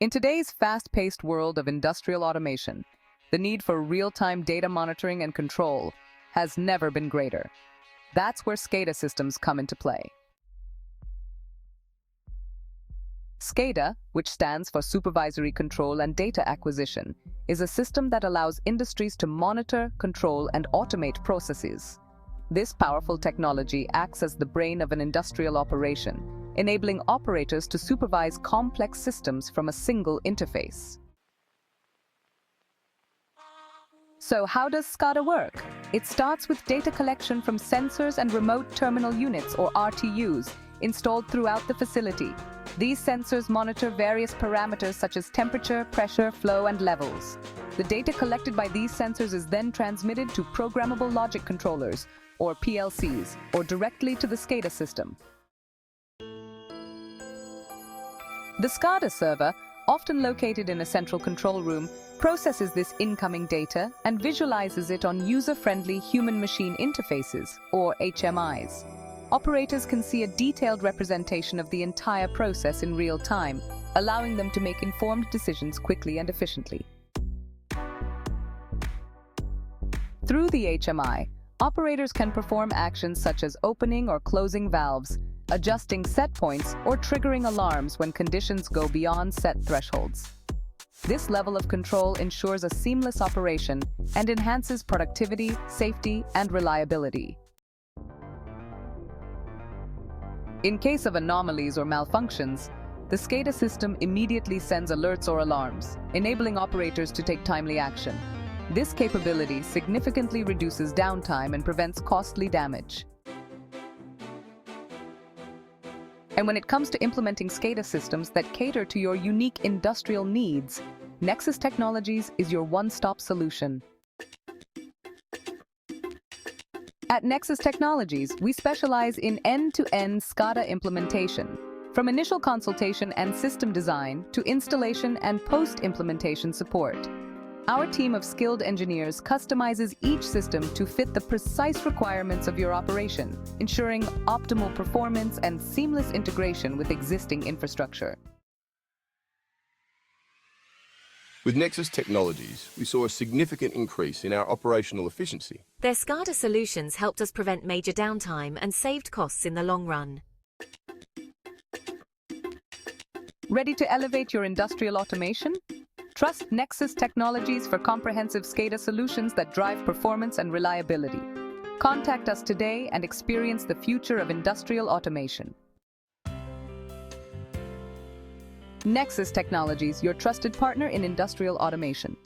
In today's fast-paced world of industrial automation, the need for real-time data monitoring and control has never been greater. That's where SCADA systems come into play. SCADA, which stands for Supervisory Control and Data Acquisition, is a system that allows industries to monitor, control, and automate processes. This powerful technology acts as the brain of an industrial operation, enabling operators to supervise complex systems from a single interface. So how does SCADA work? It starts with data collection from sensors and remote terminal units, or RTUs, installed throughout the facility. These sensors monitor various parameters such as temperature, pressure, flow, and levels. The data collected by these sensors is then transmitted to programmable logic controllers, or PLCs, or directly to the SCADA system. The SCADA server, often located in a central control room, processes this incoming data and visualizes it on user-friendly human-machine interfaces, or HMIs. Operators can see a detailed representation of the entire process in real time, allowing them to make informed decisions quickly and efficiently. Through the HMI, operators can perform actions such as opening or closing valves, adjusting set points, or triggering alarms when conditions go beyond set thresholds. This level of control ensures a seamless operation and enhances productivity, safety, and reliability. In case of anomalies or malfunctions, the SCADA system immediately sends alerts or alarms, enabling operators to take timely action. This capability significantly reduces downtime and prevents costly damage. And when it comes to implementing SCADA systems that cater to your unique industrial needs, Nexus Technologies is your one-stop solution. At Nexus Technologies, we specialize in end-to-end SCADA implementation, from initial consultation and system design to installation and post-implementation support. Our team of skilled engineers customizes each system to fit the precise requirements of your operation, ensuring optimal performance and seamless integration with existing infrastructure. With Nexus Technologies, we saw a significant increase in our operational efficiency. Their SCADA solutions helped us prevent major downtime and saved costs in the long run. Ready to elevate your industrial automation? Trust Nexus Technologies for comprehensive SCADA solutions that drive performance and reliability. Contact us today and experience the future of industrial automation. Nexus Technologies, your trusted partner in industrial automation.